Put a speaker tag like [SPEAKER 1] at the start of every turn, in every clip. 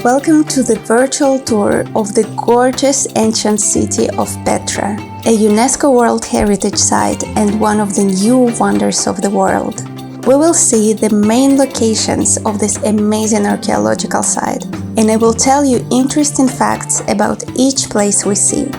[SPEAKER 1] Welcome to the virtual tour of the gorgeous ancient city of Petra, a UNESCO World Heritage site and one of the new wonders of the world. We will see the main locations of this amazing archaeological site, and I will tell you interesting facts about each place we see.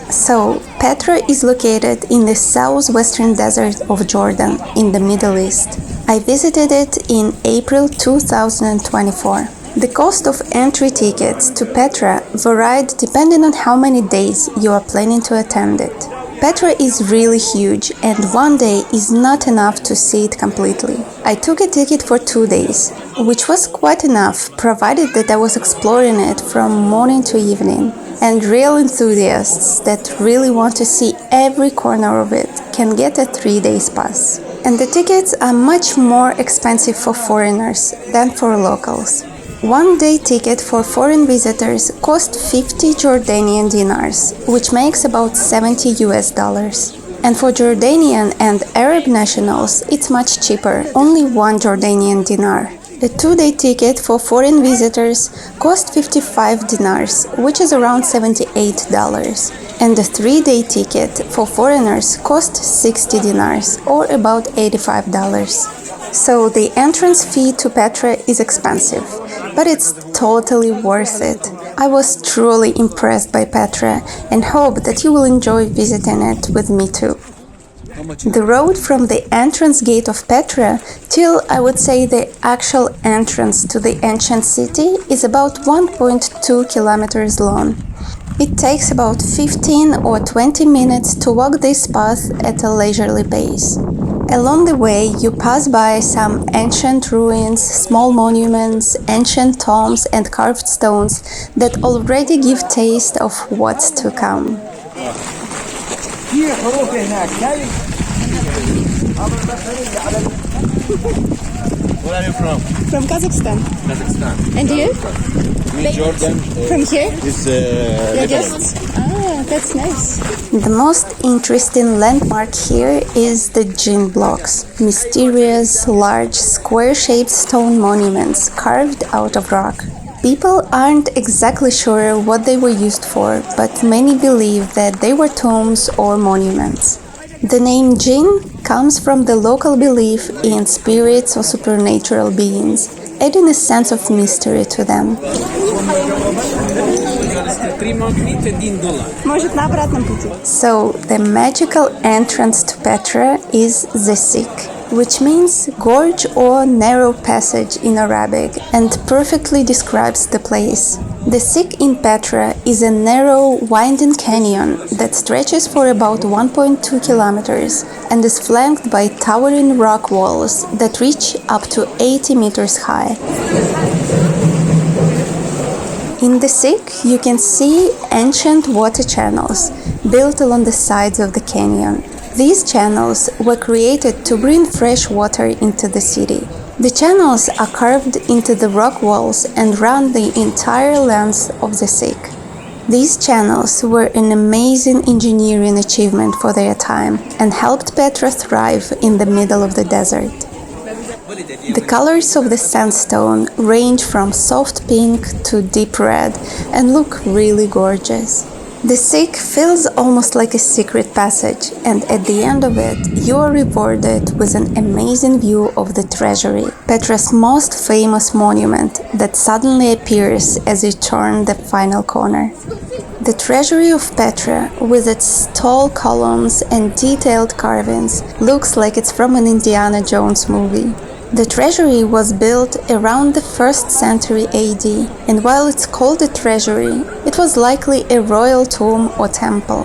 [SPEAKER 1] So, Petra is located in the southwestern desert of Jordan, in the Middle East. I visited it in April 2024. The cost of entry tickets to Petra varied depending on how many days you are planning to attend it. Petra is really huge, and one day is not enough to see it completely. I took a ticket for 2 days, which was quite enough, provided that I was exploring it from morning to evening. And real enthusiasts that really want to see every corner of it can get a 3-day pass. And the tickets are much more expensive for foreigners than for locals. 1-day ticket for foreign visitors cost 50 Jordanian dinars, which makes about $70 US. And for Jordanian and Arab nationals, it's much cheaper, only 1 Jordanian dinar. The 2-day ticket for foreign visitors cost 55 dinars, which is around $78, and the 3-day ticket for foreigners cost 60 dinars, or about $85. So the entrance fee to Petra is expensive, but it's totally worth it. I was truly impressed by Petra and hope that you will enjoy visiting it with me too. The road from the entrance gate of Petra till, I would say, the actual entrance to the ancient city is about 1.2 kilometers long. It takes about 15 or 20 minutes to walk this path at a leisurely pace. Along the way, you pass by some ancient ruins, small monuments, ancient tombs and carved stones that already give taste of what's to come.
[SPEAKER 2] Where are you from?
[SPEAKER 1] From Kazakhstan.
[SPEAKER 2] Kazakhstan.
[SPEAKER 1] And you?
[SPEAKER 2] Me, Jordan.
[SPEAKER 1] From here?
[SPEAKER 2] This
[SPEAKER 1] That's nice. The most interesting landmark here is the Djinn Blocks, mysterious, large, square-shaped stone monuments carved out of rock. People aren't exactly sure what they were used for, but many believe that they were tombs or monuments. The name Djinn comes from the local belief in spirits or supernatural beings, adding a sense of mystery to them. So, the magical entrance to Petra is the Sikh, which means gorge or narrow passage in Arabic, and perfectly describes the place. The Sikh in Petra is a narrow, winding canyon that stretches for about 1.2 kilometers and is flanked by towering rock walls that reach up to 80 meters high. In the Sikh, you can see ancient water channels built along the sides of the canyon. These channels were created to bring fresh water into the city. The channels are carved into the rock walls and run the entire length of the Sikh. These channels were an amazing engineering achievement for their time and helped Petra thrive in the middle of the desert. The colors of the sandstone range from soft pink to deep red and look really gorgeous. The Sikh feels almost like a secret passage, and at the end of it, you are rewarded with an amazing view of the Treasury, Petra's most famous monument that suddenly appears as you turn the final corner. The Treasury of Petra, with its tall columns and detailed carvings, looks like it's from an Indiana Jones movie. The Treasury was built around the 1st century AD, and while it's called a treasury, it was likely a royal tomb or temple.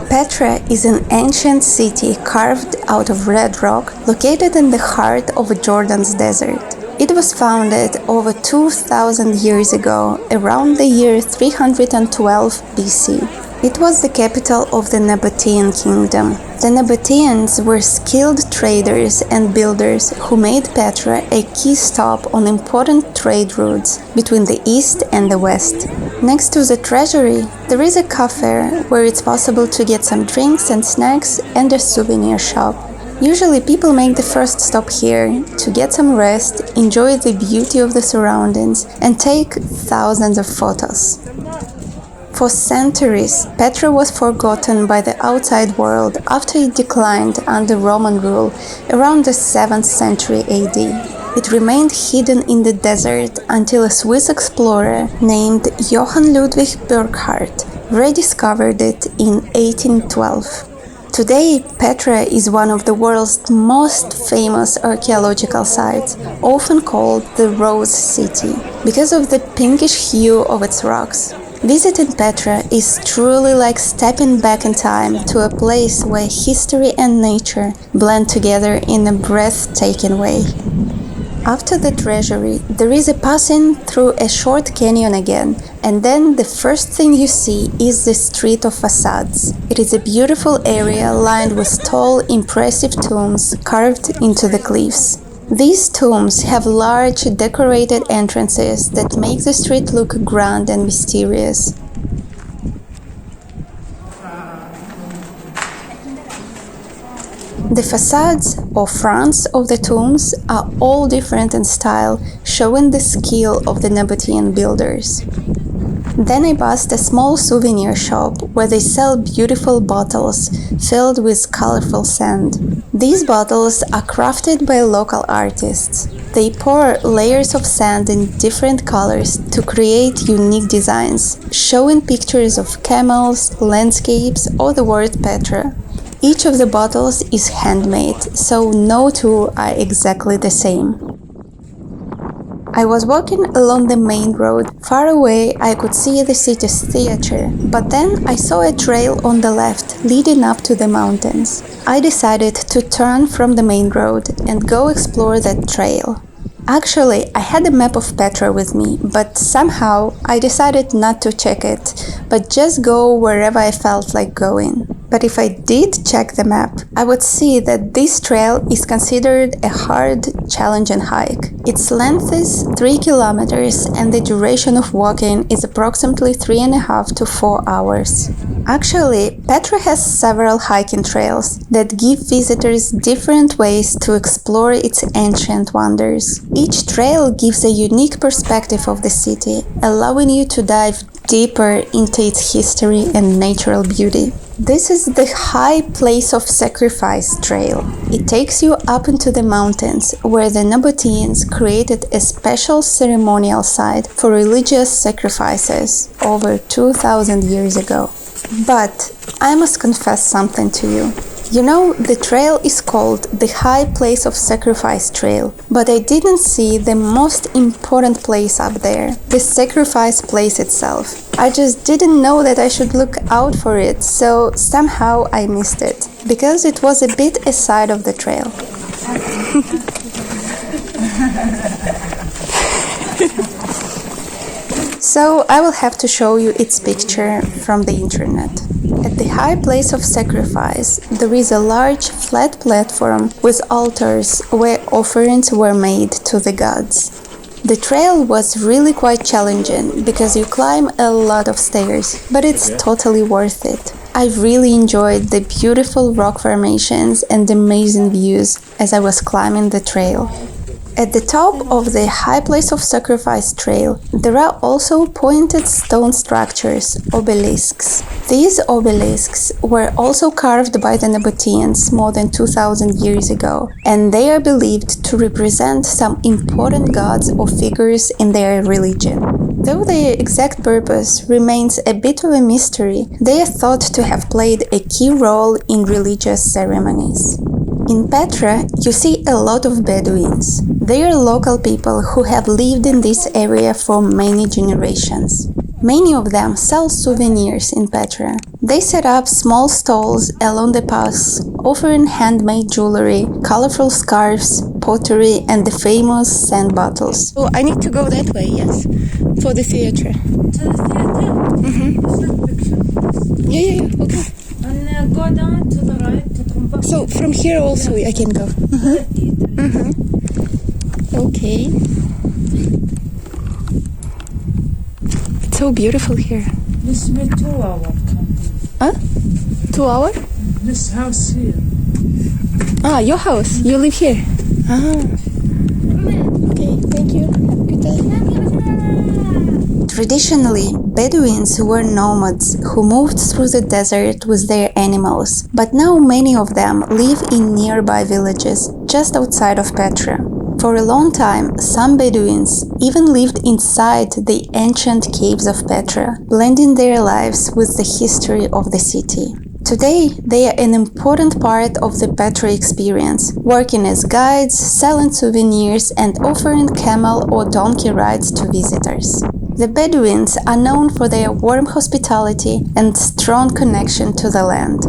[SPEAKER 1] Petra is an ancient city carved out of red rock, located in the heart of Jordan's desert. It was founded over 2,000 years ago, around the year 312 BC. It was the capital of the Nabatean kingdom. The Nabateans were skilled traders and builders who made Petra a key stop on important trade routes between the east and the west. Next to the treasury, there is a cafe where it's possible to get some drinks and snacks and a souvenir shop. Usually people make the first stop here to get some rest, enjoy the beauty of the surroundings, and take thousands of photos. For centuries, Petra was forgotten by the outside world after it declined under Roman rule around the 7th century AD. It remained hidden in the desert until a Swiss explorer named Johann Ludwig Burckhardt rediscovered it in 1812. Today, Petra is one of the world's most famous archaeological sites, often called the Rose City, because of the pinkish hue of its rocks. Visiting Petra is truly like stepping back in time to a place where history and nature blend together in a breathtaking way. After the Treasury, there is a passing through a short canyon again, and then the first thing you see is the Street of Facades. It is a beautiful area lined with tall, impressive tombs carved into the cliffs. These tombs have large, decorated entrances that make the street look grand and mysterious. The facades, or fronts, of the tombs are all different in style, showing the skill of the Nabatean builders. Then I passed a small souvenir shop where they sell beautiful bottles filled with colorful sand. These bottles are crafted by local artists. They pour layers of sand in different colors to create unique designs, showing pictures of camels, landscapes, or the word Petra. Each of the bottles is handmade, so no two are exactly the same. I was walking along the main road. Far away I could see the city's theater, but then I saw a trail on the left leading up to the mountains. I decided to turn from the main road and go explore that trail. Actually, I had a map of Petra with me, but somehow I decided not to check it, but just go wherever I felt like going. But if I did check the map, I would see that this trail is considered a hard, challenging hike. Its length is 3 kilometers and the duration of walking is approximately 3.5 to 4 hours. Actually, Petra has several hiking trails that give visitors different ways to explore its ancient wonders. Each trail gives a unique perspective of the city, allowing you to dive deeper into its history and natural beauty. This is the High Place of Sacrifice trail. It takes you up into the mountains, where the Nabateans created a special ceremonial site for religious sacrifices over 2,000 years ago. But I must confess something to you. You know, the trail is called the High Place of Sacrifice Trail, but I didn't see the most important place up there, the sacrifice place itself. I just didn't know that I should look out for it, so somehow I missed it, because it was a bit aside of the trail. So I will have to show you its picture from the internet. At the High Place of Sacrifice, there is a large flat platform with altars where offerings were made to the gods. The trail was really quite challenging because you climb a lot of stairs, but it's totally worth it. I really enjoyed the beautiful rock formations and amazing views as I was climbing the trail. At the top of the High Place of Sacrifice trail, there are also pointed stone structures, obelisks. These obelisks were also carved by the Nabateans more than 2,000 years ago, and they are believed to represent some important gods or figures in their religion. Though their exact purpose remains a bit of a mystery, they are thought to have played a key role in religious ceremonies. In Petra, you see a lot of Bedouins. They are local people who have lived in this area for many generations. Many of them sell souvenirs in Petra. They set up small stalls along the paths, offering handmade jewelry, colorful scarves, pottery, and the famous sand bottles. Oh, I need to go that way, yes, for the theater.
[SPEAKER 3] To the theater?
[SPEAKER 1] Mm-hmm. Yeah, okay.
[SPEAKER 3] And go down to the right to come back.
[SPEAKER 1] So from here also I can go. Okay. It's so beautiful here.
[SPEAKER 3] This will be 2 hours.
[SPEAKER 1] Huh? 2 hours?
[SPEAKER 3] This house here.
[SPEAKER 1] Ah, your house. You live here. Ah. Okay, thank you. Have a good day. Traditionally, Bedouins were nomads who moved through the desert with their animals, but now many of them live in nearby villages just outside of Petra. For a long time, some Bedouins even lived inside the ancient caves of Petra, blending their lives with the history of the city. Today, they are an important part of the Petra experience, working as guides, selling souvenirs, and offering camel or donkey rides to visitors. The Bedouins are known for their warm hospitality and strong connection to the land.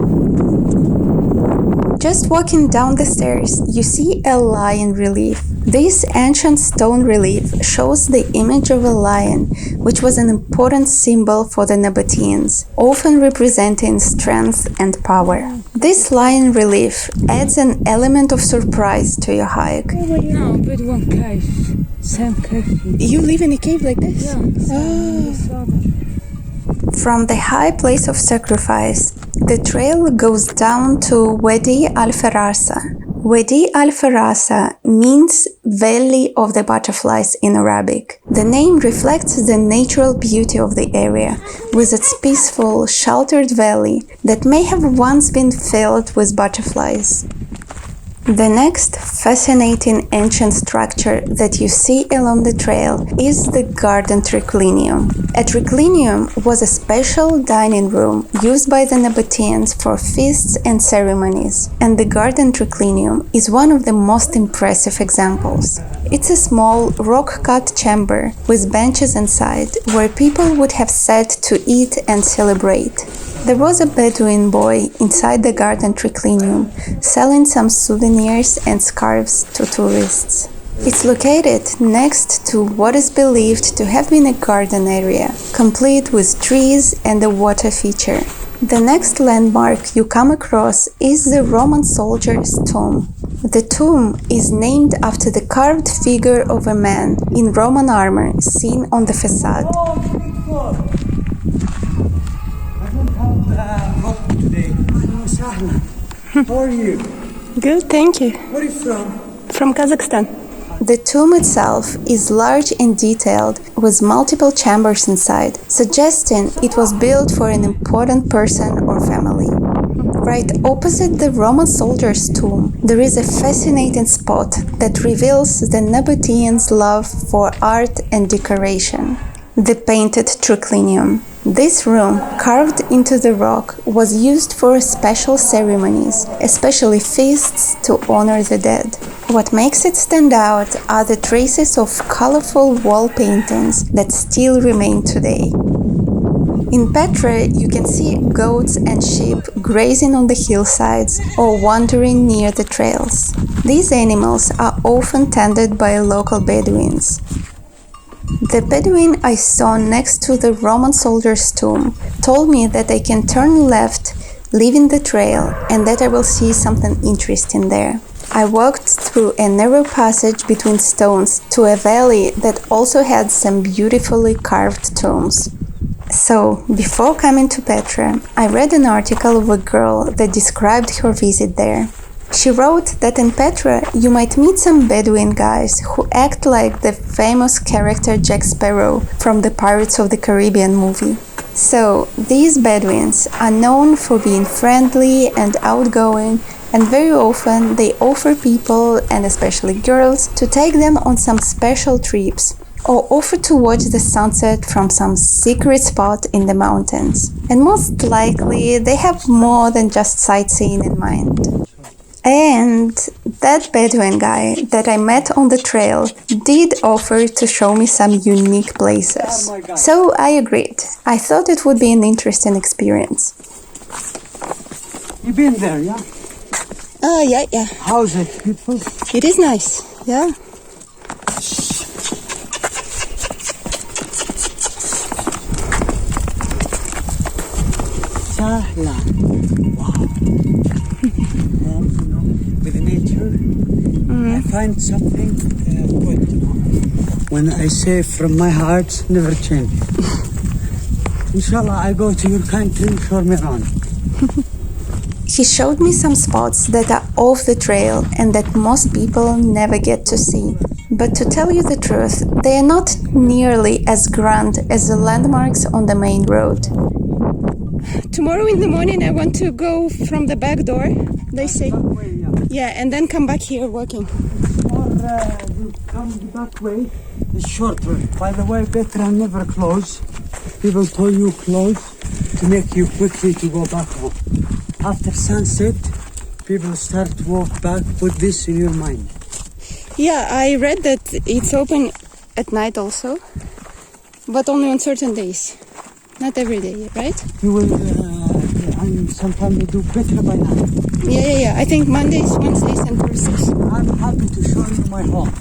[SPEAKER 1] Just walking down the stairs, you see a lion relief. This ancient stone relief shows the image of a lion, which was an important symbol for the Nabateans, often representing strength and power. This lion relief adds an element of surprise to your hike.
[SPEAKER 3] No, Bedouin cave. Same cave.
[SPEAKER 1] You live in a cave like this?
[SPEAKER 3] Yeah.
[SPEAKER 1] From the high place of sacrifice, the trail goes down to Wadi al-Farasa. Wadi al-Farasa means Valley of the Butterflies in Arabic. The name reflects the natural beauty of the area, with its peaceful, sheltered valley that may have once been filled with butterflies. The next fascinating ancient structure that you see along the trail is the Garden Triclinium. A triclinium was a special dining room used by the Nabateans for feasts and ceremonies, and the Garden Triclinium is one of the most impressive examples. It's a small rock-cut chamber with benches inside where people would have sat to eat and celebrate. There was a Bedouin boy inside the Garden Triclinium, selling some souvenirs and scarves to tourists. It's located next to what is believed to have been a garden area, complete with trees and a water feature. The next landmark you come across is the Roman soldier's tomb. The tomb is named after the carved figure of a man in Roman armor seen on the facade.
[SPEAKER 4] How are you?
[SPEAKER 1] Good, thank you.
[SPEAKER 4] Where are you from?
[SPEAKER 1] From Kazakhstan. The tomb itself is large and detailed, with multiple chambers inside, suggesting it was built for an important person or family. Right opposite the Roman soldier's tomb, there is a fascinating spot that reveals the Nabateans' love for art and decoration. The Painted Triclinium. This room, carved into the rock, was used for special ceremonies, especially feasts to honor the dead. What makes it stand out are the traces of colorful wall paintings that still remain today. In Petra, you can see goats and sheep grazing on the hillsides or wandering near the trails. These animals are often tended by local Bedouins. The Bedouin I saw next to the Roman soldier's tomb told me that I can turn left, leaving the trail, and that I will see something interesting there. I walked through a narrow passage between stones to a valley that also had some beautifully carved tombs. So, before coming to Petra, I read an article of a girl that described her visit there. She wrote that in Petra you might meet some Bedouin guys who act like the famous character Jack Sparrow from the Pirates of the Caribbean movie. So, these Bedouins are known for being friendly and outgoing, and very often they offer people, and especially girls, to take them on some special trips, or offer to watch the sunset from some secret spot in the mountains. And most likely they have more than just sightseeing in mind. And that Bedouin guy that I met on the trail did offer to show me some unique places. So I agreed. I thought it would be an interesting experience.
[SPEAKER 4] You've been there, yeah?
[SPEAKER 1] Yeah.
[SPEAKER 4] How's it? Beautiful?
[SPEAKER 1] It is nice, yeah.
[SPEAKER 4] Sahla. Wow. With nature, I find something good. When I say from my heart, never change. Inshallah, I go to your country, show me around.
[SPEAKER 1] He showed me some spots that are off the trail and that most people never get to see. But to tell you the truth, they are not nearly as grand as the landmarks on the main road. Tomorrow in the morning I want to go from the back door, they say. Yeah, and then come back here walking.
[SPEAKER 4] Or you come the back way, it's shorter. By the way, Petra never close. People told you close to make you quickly to go back home. After sunset, people start to walk back. Put this in your mind.
[SPEAKER 1] Yeah, I read that it's open at night also, but only on certain days. Not every day, right?
[SPEAKER 4] You will, and sometimes you do better by night.
[SPEAKER 1] Yeah. I think Mondays, Wednesdays, and Thursdays.
[SPEAKER 4] I'm happy to show you my home.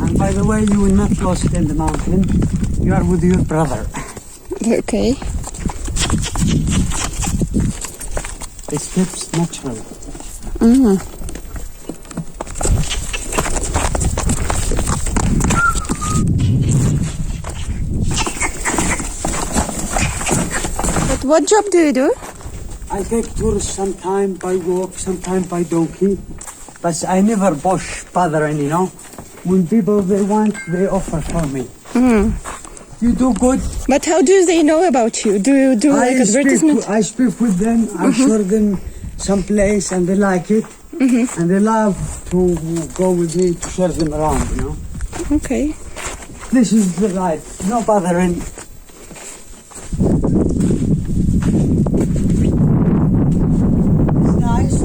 [SPEAKER 4] And by the way, you will not lost in the mountain. You are with your brother.
[SPEAKER 1] Okay.
[SPEAKER 4] The steps natural.
[SPEAKER 1] But what job do you do?
[SPEAKER 4] I take tours sometime by walk, sometime by donkey. But I never push bothering, you know. When people they want, they offer for me. You do good.
[SPEAKER 1] But how do they know about you? Do you do like advertisement?
[SPEAKER 4] I speak with them. I show them some place and they like it. And they love to go with me to show them around, you know.
[SPEAKER 1] Okay.
[SPEAKER 4] This is the life. No bothering. It's nice.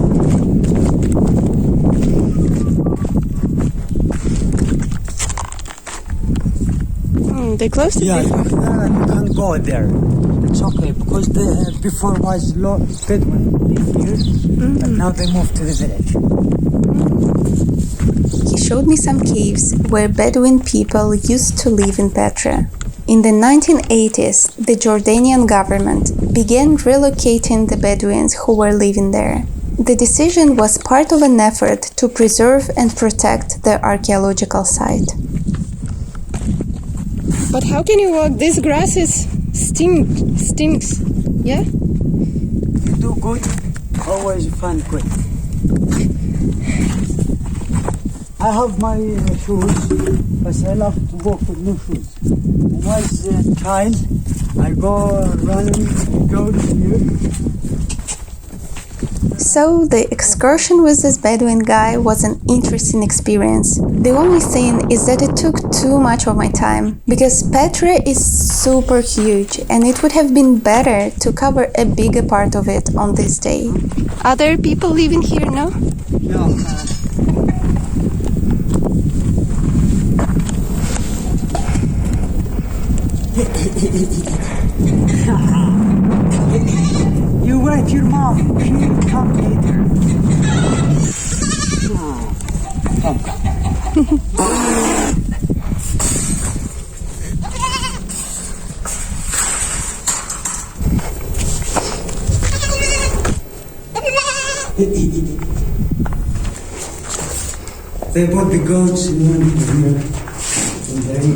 [SPEAKER 1] They closed it.
[SPEAKER 4] Yeah, you can go there. It's okay because before was Bedouin live here, but now they moved to the village.
[SPEAKER 1] He showed me some caves where Bedouin people used to live in Petra. In the 1980s, the Jordanian government began relocating the Bedouins who were living there. The decision was part of an effort to preserve and protect the archaeological site. But how can you walk? This grass stinks. Yeah?
[SPEAKER 4] You do good, always find good. I have my shoes, but I love to walk with no shoes. When I was a child, I go running, go here.
[SPEAKER 1] So the excursion with this Bedouin guy was an interesting experience. The only thing is that it took too much of my time, because Petra is super huge and it would have been better to cover a bigger part of it on this day. Are there people living here now?
[SPEAKER 4] No. You wait your mom. She will come later. Come. They bought the goats in one here. And then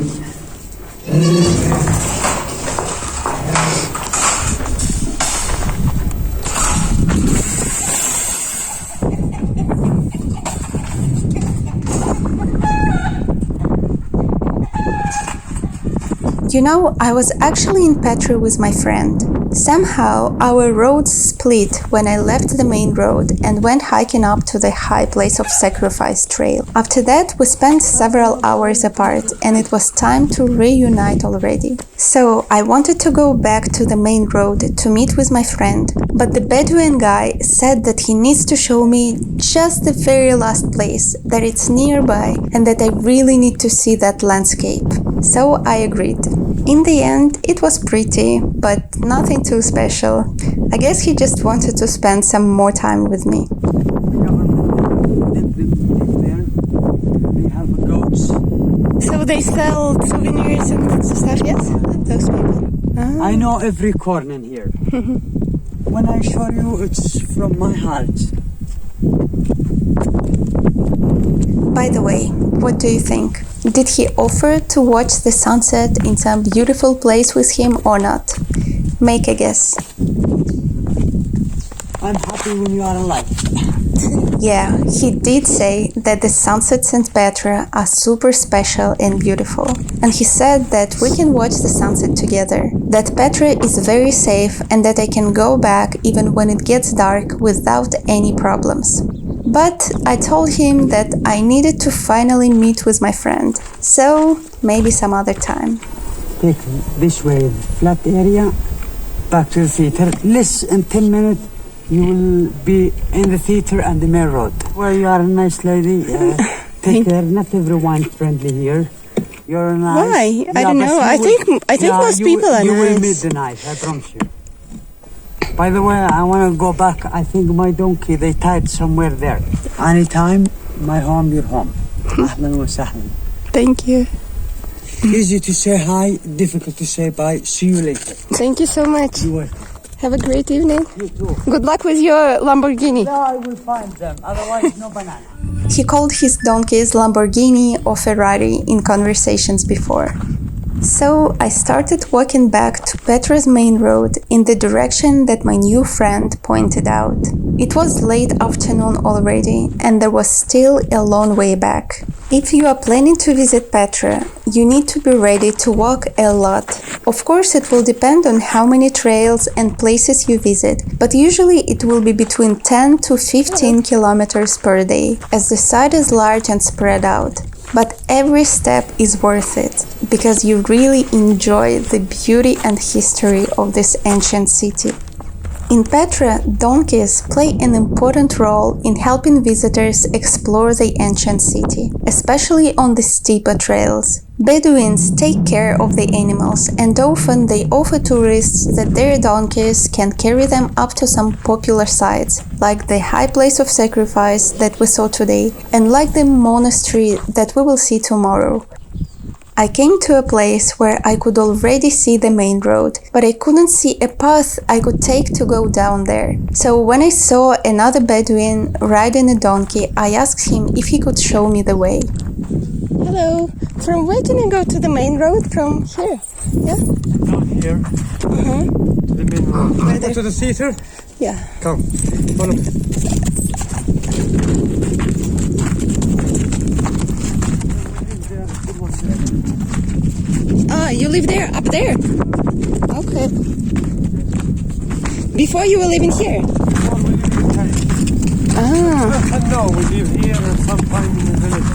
[SPEAKER 1] you know, I was actually in Petra with my friend. Somehow, our roads split when I left the main road and went hiking up to the High Place of Sacrifice trail. After that, we spent several hours apart and it was time to reunite already. So, I wanted to go back to the main road to meet with my friend, but the Bedouin guy said that he needs to show me just the very last place, that it's nearby and that I really need to see that landscape. So, I agreed. In the end, it was pretty, but nothing too special. I guess he just wanted to spend some more time with me.
[SPEAKER 4] They have goats.
[SPEAKER 1] So they sell souvenirs and stuff, yes? Those people. Ah.
[SPEAKER 4] I know every corner here. When I show you, it's from my heart.
[SPEAKER 1] By the way, what do you think? Did he offer to watch the sunset in some beautiful place with him or not? Make a guess.
[SPEAKER 4] I'm happy when you are alive.
[SPEAKER 1] Yeah, he did say that the sunsets in Petra are super special and beautiful. And he said that we can watch the sunset together, that Petra is very safe and that I can go back even when it gets dark without any problems. But I told him that I needed to finally meet with my friend, so maybe some other time.
[SPEAKER 4] Take this way, flat area, back to the theater. Less than 10 minutes, you will be in the theater and the main road. Well, you are a nice lady. Take care. Not everyone friendly here. You're nice.
[SPEAKER 1] Why? I don't know. I think most people are nice.
[SPEAKER 4] You will meet the nice, I promise you. By the way, I want to go back. I think my donkey, they tied somewhere there. Anytime, my home, your home. Ahlan wa sahlan.
[SPEAKER 1] Thank you.
[SPEAKER 4] Easy to say hi, difficult to say bye. See you later.
[SPEAKER 1] Thank you so much.
[SPEAKER 4] You're welcome.
[SPEAKER 1] Have a great evening.
[SPEAKER 4] You too.
[SPEAKER 1] Good luck with your Lamborghini.
[SPEAKER 4] No, I will find them. Otherwise, no banana.
[SPEAKER 1] He called his donkeys Lamborghini or Ferrari in conversations before. So I started walking back to Petra's main road in the direction that my new friend pointed out. It was late afternoon already and there was still a long way back. If you are planning to visit Petra, you need to be ready to walk a lot. Of course, it will depend on how many trails and places you visit, but usually it will be between 10 to 15 kilometers per day, as the site is large and spread out. But every step is worth it, because you really enjoy the beauty and history of this ancient city. In Petra, donkeys play an important role in helping visitors explore the ancient city, especially on the steeper trails. Bedouins take care of the animals and often they offer tourists that their donkeys can carry them up to some popular sites, like the high place of sacrifice that we saw today and like the monastery that we will see tomorrow. I came to a place where I could already see the main road, but I couldn't see a path I could take to go down there. So when I saw another Bedouin riding a donkey, I asked him if he could show me the way. Hello, from where can I go to the main road? From here? Yeah?
[SPEAKER 2] Down here. To the main road. Go to the theater?
[SPEAKER 1] Yeah.
[SPEAKER 2] Come. Follow me.
[SPEAKER 1] Ah, you live there, up there? Okay. Before you were living here? Ah.
[SPEAKER 2] No, we live here and sometime in the village.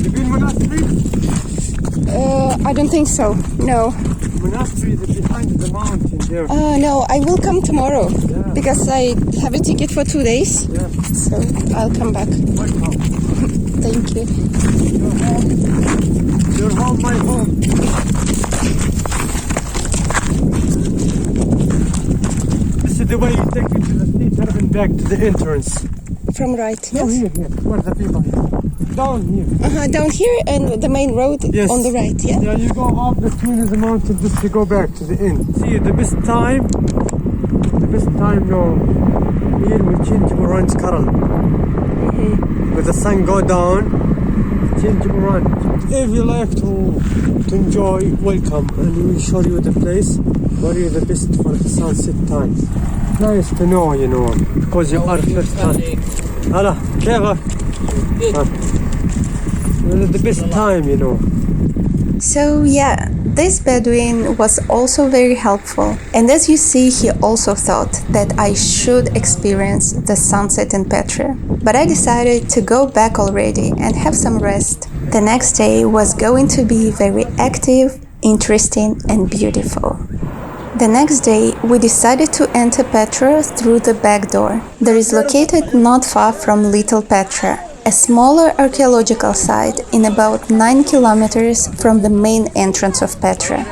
[SPEAKER 2] You been Monastery?
[SPEAKER 1] I don't think so, no.
[SPEAKER 2] Monastery is behind the mountain there.
[SPEAKER 1] No, I will come tomorrow, because I have a ticket for 2 days,
[SPEAKER 2] Yeah.
[SPEAKER 1] so I'll come back.
[SPEAKER 2] Welcome.
[SPEAKER 1] Thank you.
[SPEAKER 2] Your home, my home. This is the way you take me to the theater and back to the entrance.
[SPEAKER 1] From right,
[SPEAKER 2] No,
[SPEAKER 1] yes?
[SPEAKER 2] here. Where the people here? Down here.
[SPEAKER 1] Down here and the main road
[SPEAKER 2] Yes.
[SPEAKER 1] on the right, yeah?
[SPEAKER 2] Yeah, you go up between the mountains just to go back to the end. See, the best time now, here we change orange color. When the sun go down, change orange. If you like to enjoy, welcome, and we will show you the place where you're the best for the sunset time. Nice to know, because you are first time. Hala, كيفك? The best time,
[SPEAKER 1] So yeah, this Bedouin was also very helpful, and as you see, he also thought that I should experience the sunset in Petra. But I decided to go back already and have some rest. The next day was going to be very active, interesting and beautiful. The next day, we decided to enter Petra through the back door that is located not far from Little Petra, a smaller archaeological site in about 9 kilometers from the main entrance of Petra.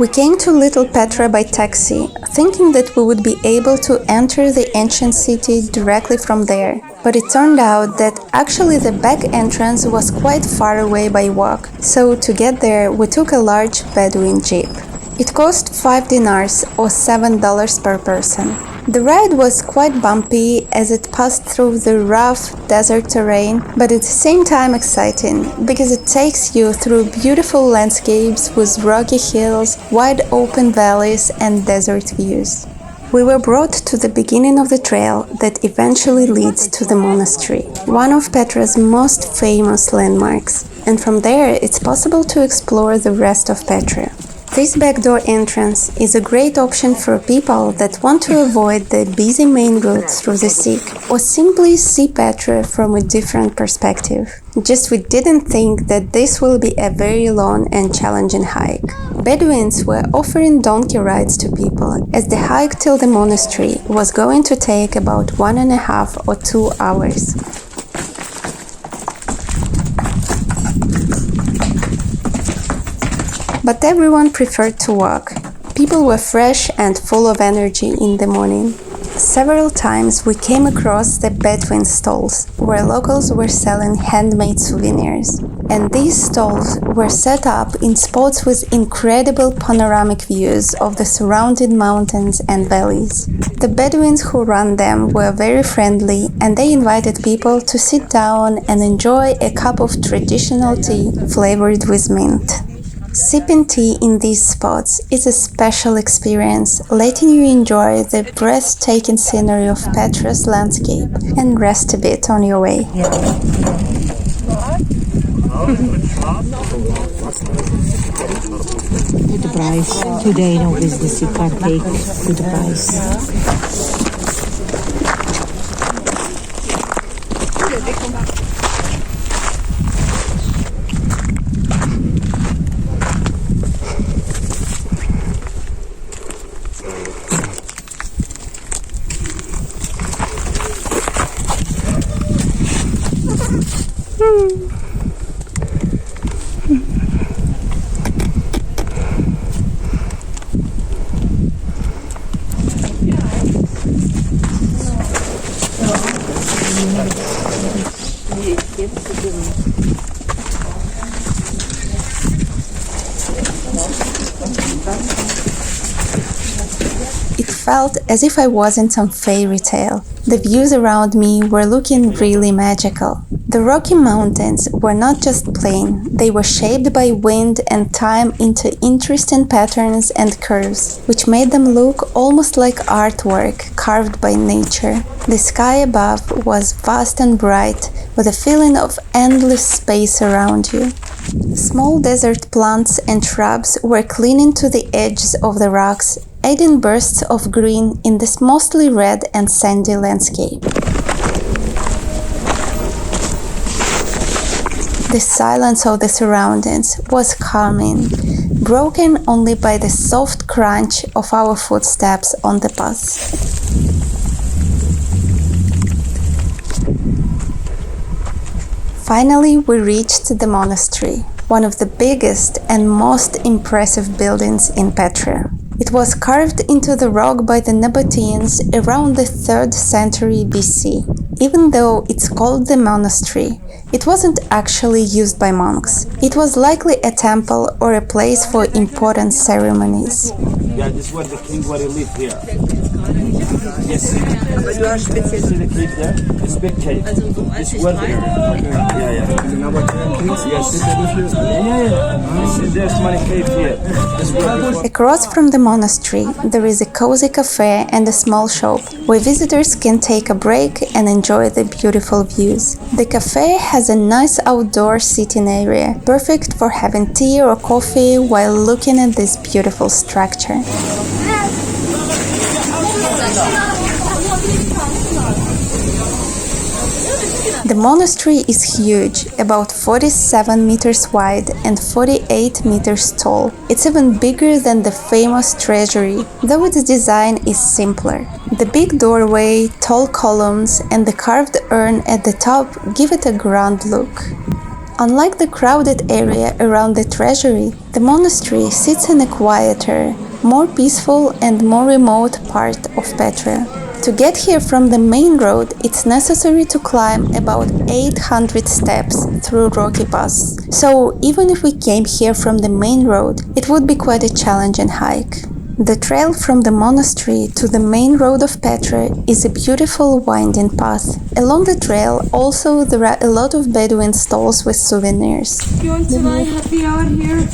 [SPEAKER 1] We came to Little Petra by taxi, thinking that we would be able to enter the ancient city directly from there. But it turned out that actually the back entrance was quite far away by walk, so to get there we took a large Bedouin jeep. It cost 5 dinars or $7 per person. The ride was quite bumpy as it passed through the rough desert terrain, but at the same time exciting because it takes you through beautiful landscapes with rocky hills, wide open valleys and desert views. We were brought to the beginning of the trail that eventually leads to the monastery, one of Petra's most famous landmarks, and from there it's possible to explore the rest of Petra. This backdoor entrance is a great option for people that want to avoid the busy main route through the Sikh or simply see Petra from a different perspective. Just we didn't think that this will be a very long and challenging hike. Bedouins were offering donkey rides to people as the hike till the monastery was going to take about 1.5 or 2 hours. But everyone preferred to walk. People were fresh and full of energy in the morning. Several times we came across the Bedouin stalls, where locals were selling handmade souvenirs. And these stalls were set up in spots with incredible panoramic views of the surrounding mountains and valleys. The Bedouins who ran them were very friendly and they invited people to sit down and enjoy a cup of traditional tea flavored with mint. Sipping tea in these spots is a special experience, letting you enjoy the breathtaking scenery of Petra's landscape and rest a bit on your way.
[SPEAKER 3] Good price. Today no business, you can't take good price.
[SPEAKER 1] It felt as if I was in some fairy tale. The views around me were looking really magical. The Rocky Mountains were not just plain, they were shaped by wind and time into interesting patterns and curves, which made them look almost like artwork carved by nature. The sky above was vast and bright, with a feeling of endless space around you. Small desert plants and shrubs were clinging to the edges of the rocks, adding bursts of green in this mostly red and sandy landscape. The silence of the surroundings was calming, broken only by the soft crunch of our footsteps on the path. Finally, we reached the monastery, one of the biggest and most impressive buildings in Petra. It was carved into the rock by the Nabateans around the 3rd century BC. Even though it's called the monastery, it wasn't actually used by monks. It was likely a temple or a place for important ceremonies.
[SPEAKER 5] Yeah, this is where the king lived here. Yes. See the cave there? This big cave. This is where there's many caves here.
[SPEAKER 1] Across from the monastery, there is a cozy cafe and a small shop where visitors can take a break and enjoy the beautiful views. The cafe has a nice outdoor sitting area, perfect for having tea or coffee while looking at this beautiful structure. The monastery is huge, about 47 meters wide and 48 meters tall. It's even bigger than the famous Treasury, though its design is simpler. The big doorway, tall columns, and the carved urn at the top give it a grand look. Unlike the crowded area around the Treasury, the monastery sits in a quieter, more peaceful and more remote part of Petra. To get here from the main road, it's necessary to climb about 800 steps through rocky paths. So even if we came here from the main road, it would be quite a challenging hike. The trail from the monastery to the main road of Petra is a beautiful winding path. Along the trail also there are a lot of Bedouin stalls with souvenirs.
[SPEAKER 6] You want to buy happy hour here?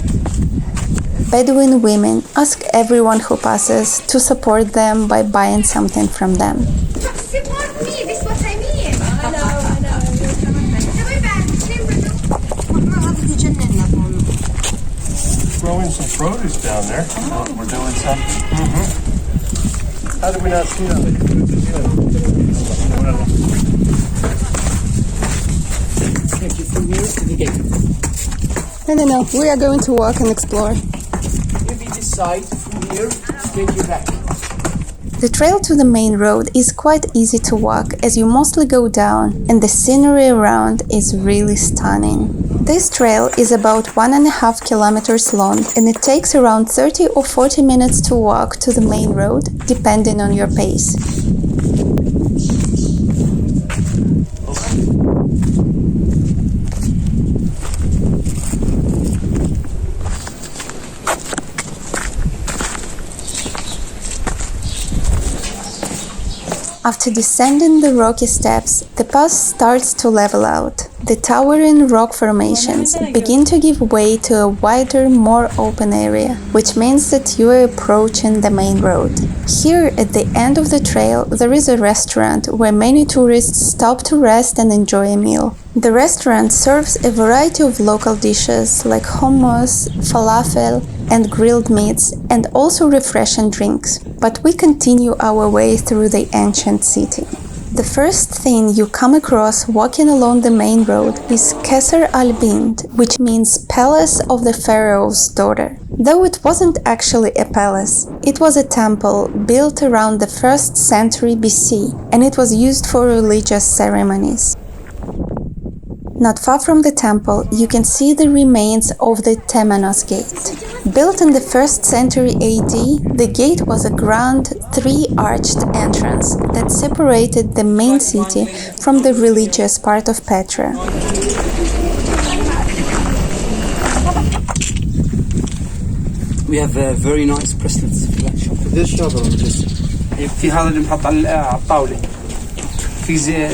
[SPEAKER 1] Bedouin women ask everyone who passes to support them by buying something from them.
[SPEAKER 6] Support me, this is what I mean. I know.
[SPEAKER 2] Growing some produce down there.
[SPEAKER 5] We're doing some.
[SPEAKER 2] How did we not see that?
[SPEAKER 5] Take you from here to the gate.
[SPEAKER 1] I don't know, we are going to walk and explore.
[SPEAKER 5] Maybe this side from here to take you back.
[SPEAKER 1] The trail to the main road is quite easy to walk as you mostly go down and the scenery around is really stunning. This trail is about 1.5 kilometers long and it takes around 30 or 40 minutes to walk to the main road, depending on your pace. After descending the rocky steps, the path starts to level out. The towering rock formations begin to give way to a wider, more open area, which means that you are approaching the main road. Here, at the end of the trail, there is a restaurant where many tourists stop to rest and enjoy a meal. The restaurant serves a variety of local dishes like hummus, falafel, and grilled meats, and also refreshing drinks. But we continue our way through the ancient city. The first thing you come across walking along the main road is Qasr al-Bint, which means Palace of the Pharaoh's Daughter. Though it wasn't actually a palace, it was a temple built around the 1st century BC, and it was used for religious ceremonies. Not far from the temple, you can see the remains of the Temenos Gate. Built in the 1st century AD, the gate was a grand three-arched entrance that separated the main city from the religious part of Petra.
[SPEAKER 5] We have very nice bracelets في الشوب.
[SPEAKER 2] This shop or this?
[SPEAKER 5] في هذا اللي بنحط على الطاولة. في زي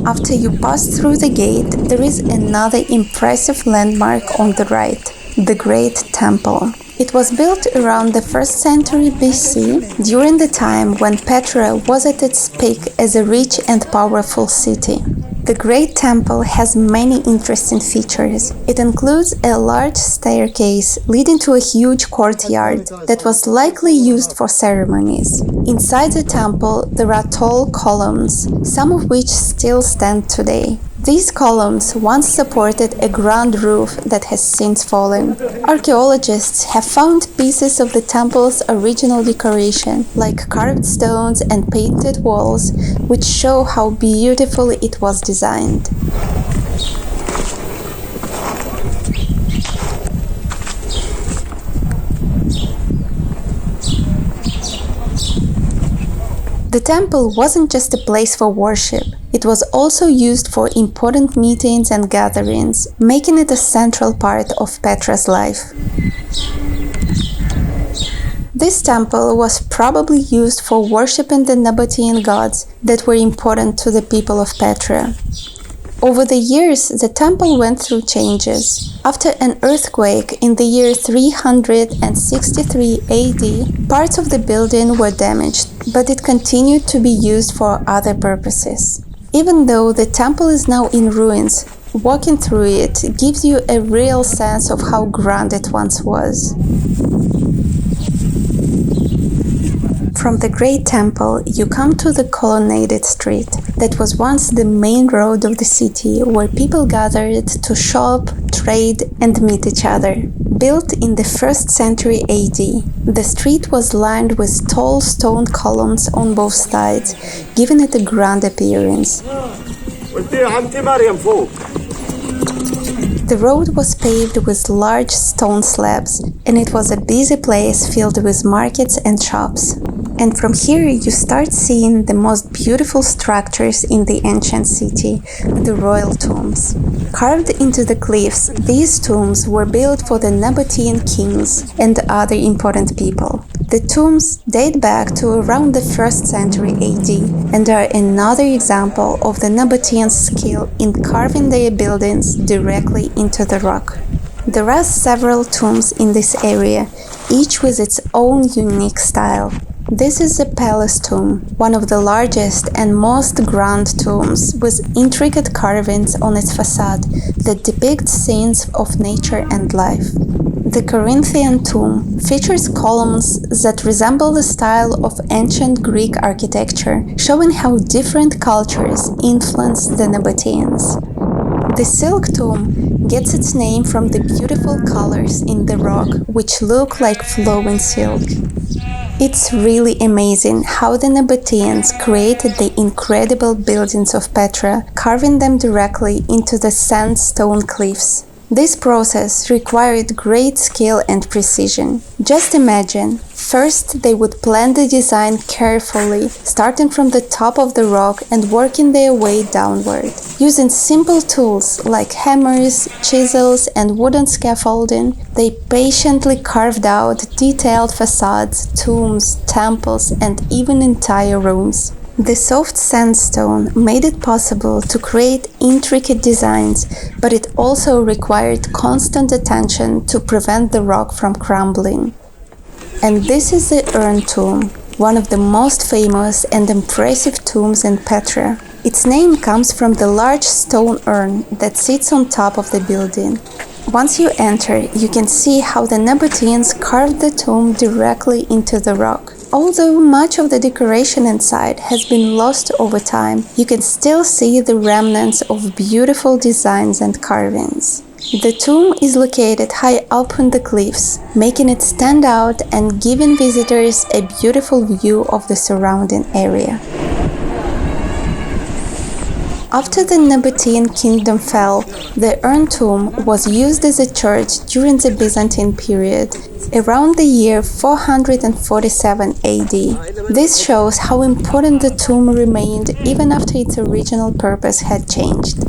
[SPEAKER 1] After you pass through the gate, there is another impressive landmark on the right, the Great Temple. It was built around the 1st century BC, during the time when Petra was at its peak as a rich and powerful city. The Great Temple has many interesting features. It includes a large staircase leading to a huge courtyard that was likely used for ceremonies. Inside the temple, there are tall columns, some of which still stand today. These columns once supported a grand roof that has since fallen. Archaeologists have found pieces of the temple's original decoration, like carved stones and painted walls, which show how beautifully it was designed. The temple wasn't just a place for worship, it was also used for important meetings and gatherings, making it a central part of Petra's life. This temple was probably used for worshipping the Nabatean gods that were important to the people of Petra. Over the years, the temple went through changes. After an earthquake in the year 363 AD, parts of the building were damaged, but it continued to be used for other purposes. Even though the temple is now in ruins, walking through it gives you a real sense of how grand it once was. From the Great Temple, you come to the Colonnaded Street that was once the main road of the city where people gathered to shop, trade, and meet each other. Built in the 1st century AD, the street was lined with tall stone columns on both sides, giving it a grand appearance. The road was paved with large stone slabs, and it was a busy place filled with markets and shops. And from here you start seeing the most beautiful structures in the ancient city, the royal tombs. Carved into the cliffs, these tombs were built for the Nabatean kings and other important people. The tombs date back to around the 1st century AD and are another example of the Nabateans' skill in carving their buildings directly into the rock. There are several tombs in this area, each with its own unique style. This is a palace tomb, one of the largest and most grand tombs, with intricate carvings on its facade that depict scenes of nature and life. The Corinthian tomb features columns that resemble the style of ancient Greek architecture, showing how different cultures influenced the Nabateans. The silk tomb gets its name from the beautiful colors in the rock, which look like flowing silk. It's really amazing how the Nabateans created the incredible buildings of Petra, carving them directly into the sandstone cliffs. This process required great skill and precision. Just imagine, first they would plan the design carefully, starting from the top of the rock and working their way downward. Using simple tools like hammers, chisels, and wooden scaffolding, they patiently carved out detailed facades, tombs, temples, and even entire rooms. The soft sandstone made it possible to create intricate designs, but it also required constant attention to prevent the rock from crumbling. And this is the urn tomb, one of the most famous and impressive tombs in Petra. Its name comes from the large stone urn that sits on top of the building. Once you enter, you can see how the Nabateans carved the tomb directly into the rock. Although much of the decoration inside has been lost over time, you can still see the remnants of beautiful designs and carvings. The tomb is located high up on the cliffs, making it stand out and giving visitors a beautiful view of the surrounding area. After the Nabatean kingdom fell, the urn tomb was used as a church during the Byzantine period, around the year 447 AD. This shows how important the tomb remained even after its original purpose had changed.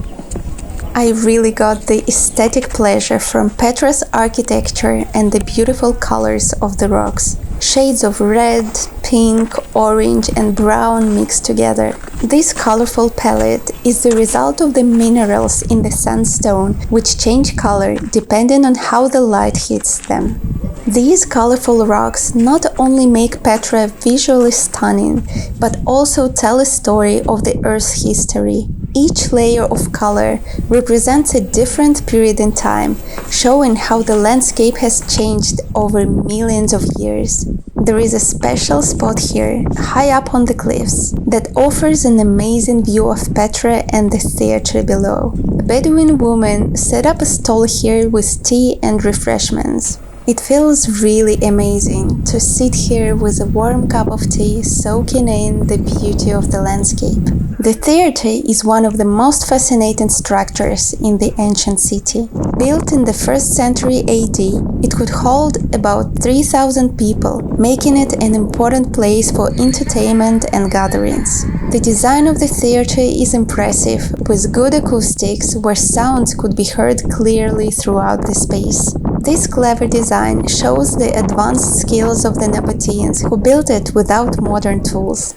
[SPEAKER 1] I really got the aesthetic pleasure from Petra's architecture and the beautiful colors of the rocks. Shades of red, pink, orange and brown mixed together. This colorful palette is the result of the minerals in the sandstone, which change color depending on how the light hits them. These colorful rocks not only make Petra visually stunning, but also tell a story of the Earth's history. Each layer of color represents a different period in time, showing how the landscape has changed over millions of years. There is a special spot here, high up on the cliffs, that offers an amazing view of Petra and the theatre below. A Bedouin woman set up a stall here with tea and refreshments. It feels really amazing to sit here with a warm cup of tea, soaking in the beauty of the landscape. The theatre is one of the most fascinating structures in the ancient city. Built in the 1st century AD, it could hold about 3,000 people, making it an important place for entertainment and gatherings. The design of the theatre is impressive, with good acoustics where sounds could be heard clearly throughout the space. This clever design shows the advanced skills of the Nabateans who built it without modern tools.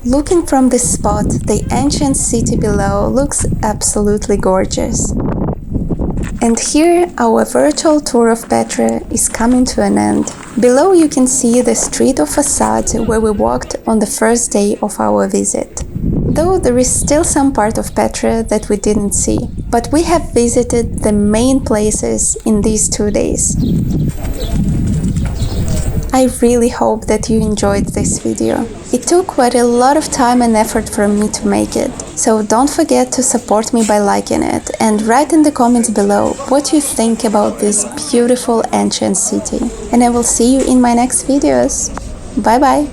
[SPEAKER 1] Looking from this spot, the ancient city below looks absolutely gorgeous. And here our virtual tour of Petra is coming to an end. Below you can see the Street of Facades where we walked on the first day of our visit. Though there is still some part of Petra that we didn't see, but we have visited the main places in these 2 days. I really hope that you enjoyed this video. It took quite a lot of time and effort for me to make it, so don't forget to support me by liking it and write in the comments below what you think about this beautiful ancient city. And I will see you in my next videos. Bye bye!